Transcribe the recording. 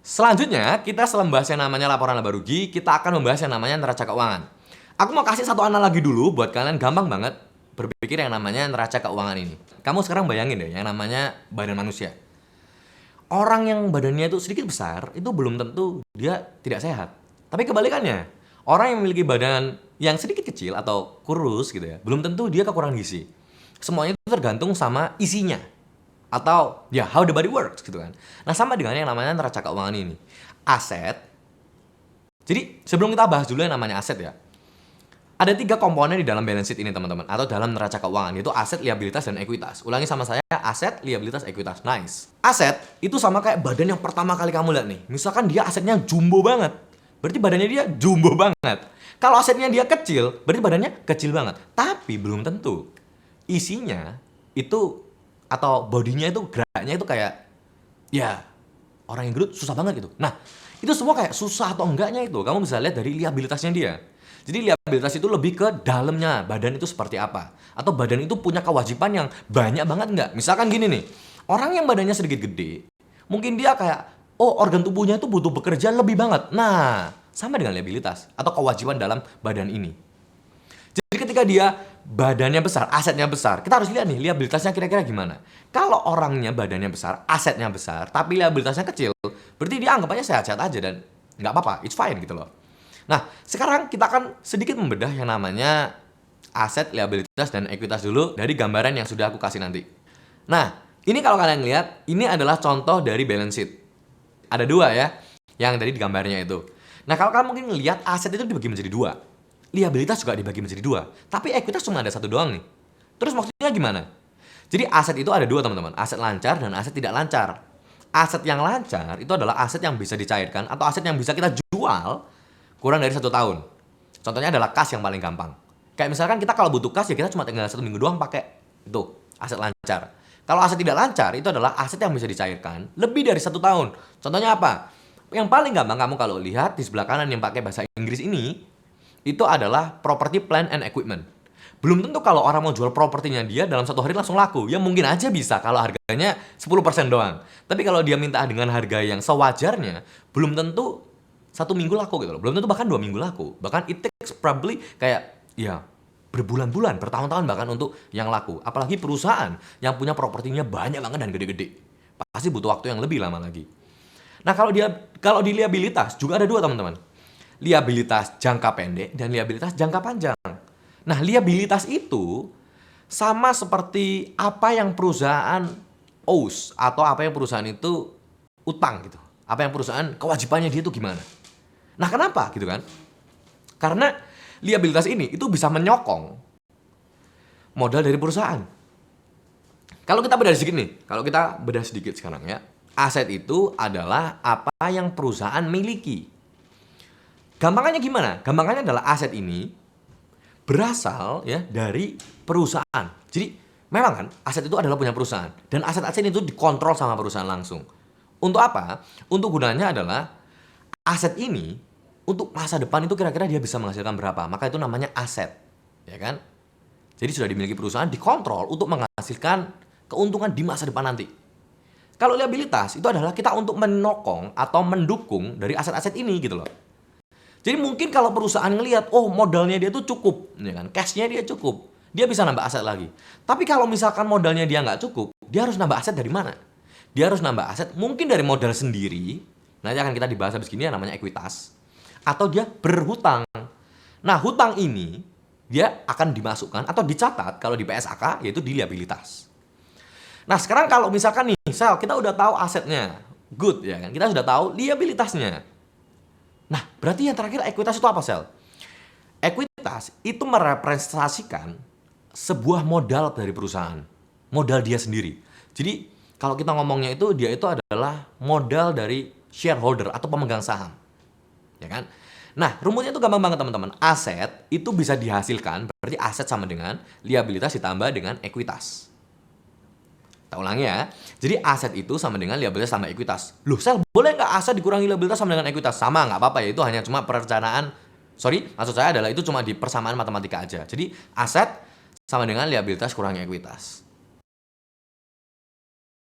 Selanjutnya, kita setelah membahas yang namanya laporan laba rugi, kita akan membahas yang namanya neraca keuangan. Aku mau kasih satu analogi dulu buat kalian gampang banget berpikir yang namanya neraca keuangan ini. Kamu sekarang bayangin deh yang namanya badan manusia. Orang yang badannya itu sedikit besar, itu belum tentu dia tidak sehat. Tapi kebalikannya, orang yang memiliki badan yang sedikit kecil atau kurus gitu ya, belum tentu dia kekurangan gizi. Semuanya itu tergantung sama isinya. Atau ya how the body works gitu kan. Nah sama dengan yang namanya neraca keuangan ini. Aset. Jadi sebelum kita bahas dulu yang namanya aset ya. Ada 3 komponen di dalam balance sheet ini teman-teman. Atau dalam neraca keuangan. Yaitu aset, liabilitas, dan ekuitas. Ulangi sama saya. Aset, liabilitas, ekuitas. Nice. Aset itu sama kayak badan yang pertama kali kamu lihat nih. Misalkan dia asetnya jumbo banget. Berarti badannya dia jumbo banget. Kalau asetnya dia kecil, berarti badannya kecil banget. Tapi belum tentu. Isinya itu atau bodinya itu geraknya itu kayak ya orang yang gendut susah banget gitu. Nah itu semua kayak susah atau enggaknya itu kamu bisa lihat dari liabilitasnya dia. Jadi liabilitas itu lebih ke dalamnya badan itu seperti apa, atau badan itu punya kewajiban yang banyak banget enggak. Misalkan gini nih, orang yang badannya sedikit gede mungkin dia kayak organ tubuhnya itu butuh bekerja lebih banget. Nah sama dengan liabilitas atau kewajiban dalam badan ini. Jadi ketika dia badannya besar, asetnya besar, kita harus lihat nih liabilitasnya kira-kira gimana. Kalau orangnya badannya besar, asetnya besar, tapi liabilitasnya kecil, berarti dia anggap aja sehat-sehat aja dan nggak apa-apa, it's fine gitu loh. Nah, sekarang kita akan sedikit membedah yang namanya aset, liabilitas, dan ekuitas dulu dari gambaran yang sudah aku kasih nanti. Nah, ini kalau kalian lihat, ini adalah contoh dari balance sheet. Ada 2 ya, yang tadi di gambarnya itu. Nah, kalau kalian mungkin lihat aset itu dibagi menjadi 2. Liabilitas juga dibagi menjadi 2. Tapi ekuitas cuma ada 1 doang nih. Terus maksudnya gimana? Jadi aset itu ada 2 teman-teman. Aset lancar dan aset tidak lancar. Aset yang lancar itu adalah aset yang bisa dicairkan atau aset yang bisa kita jual kurang dari 1 tahun. Contohnya adalah kas yang paling gampang. Kayak misalkan kita kalau butuh kas ya kita cuma tinggal 1 minggu doang pakai. Itu aset lancar. Kalau aset tidak lancar itu adalah aset yang bisa dicairkan lebih dari 1 tahun. Contohnya apa? Yang paling gampang kamu kalau lihat di sebelah kanan yang pakai bahasa Inggris ini, itu adalah property, plant, and equipment. Belum tentu kalau orang mau jual propertinya dia dalam 1 hari langsung laku. Ya mungkin aja bisa kalau harganya 10% doang. Tapi kalau dia minta dengan harga yang sewajarnya, belum tentu 1 minggu laku gitu loh. Belum tentu bahkan 2 minggu laku. Bahkan it takes probably kayak ya berbulan-bulan, bertahun-tahun bahkan untuk yang laku. Apalagi perusahaan yang punya propertinya banyak banget dan gede-gede. Pasti butuh waktu yang lebih lama lagi. Nah kalau di liabilitas juga ada 2 teman-teman. Liabilitas jangka pendek dan liabilitas jangka panjang. Nah, liabilitas itu sama seperti apa yang perusahaan owes atau apa yang perusahaan itu utang gitu. Apa yang perusahaan kewajibannya dia itu gimana. Nah, kenapa gitu kan? Karena liabilitas ini itu bisa menyokong modal dari perusahaan. Kalau kita bedah sedikit sekarang ya. Aset itu adalah apa yang perusahaan miliki. Gampangannya gimana? Gampangannya adalah aset ini berasal ya dari perusahaan. Jadi memang kan aset itu adalah punya perusahaan dan aset-aset itu dikontrol sama perusahaan langsung. Untuk apa? Untuk gunanya adalah aset ini untuk masa depan itu kira-kira dia bisa menghasilkan berapa. Maka itu namanya aset, ya kan? Jadi sudah dimiliki perusahaan, dikontrol untuk menghasilkan keuntungan di masa depan nanti. Kalau liabilitas itu adalah kita untuk menokong atau mendukung dari aset-aset ini gitu loh. Jadi mungkin kalau perusahaan ngelihat, modalnya dia tuh cukup, ya kan, cashnya dia cukup, dia bisa nambah aset lagi. Tapi kalau misalkan modalnya dia nggak cukup, dia harus nambah aset dari mana? Dia harus nambah aset mungkin dari modal sendiri, nanti akan kita dibahas habis gini yang namanya ekuitas, atau dia berhutang. Nah hutang ini dia akan dimasukkan atau dicatat kalau di PSAK yaitu di liabilitas. Nah sekarang kalau misalkan nih, kita udah tahu asetnya, good ya kan, kita sudah tahu liabilitasnya. Nah, berarti yang terakhir ekuitas itu apa, Sel? Ekuitas itu merepresentasikan sebuah modal dari perusahaan. Modal dia sendiri. Jadi, kalau kita ngomongnya itu, dia itu adalah modal dari shareholder atau pemegang saham. Ya kan? Nah, rumusnya itu gampang banget, teman-teman. Aset itu bisa dihasilkan, berarti aset sama dengan liabilitas ditambah dengan ekuitas. Kita ulangi ya. Jadi aset itu sama dengan liabilitas sama ekuitas. Loh, Sel, boleh nggak aset dikurangi liabilitas sama dengan ekuitas? Sama, nggak apa-apa ya. Itu hanya cuma perencanaan. Maksud saya adalah itu cuma di persamaan matematika aja. Jadi aset sama dengan liabilitas kurangi ekuitas.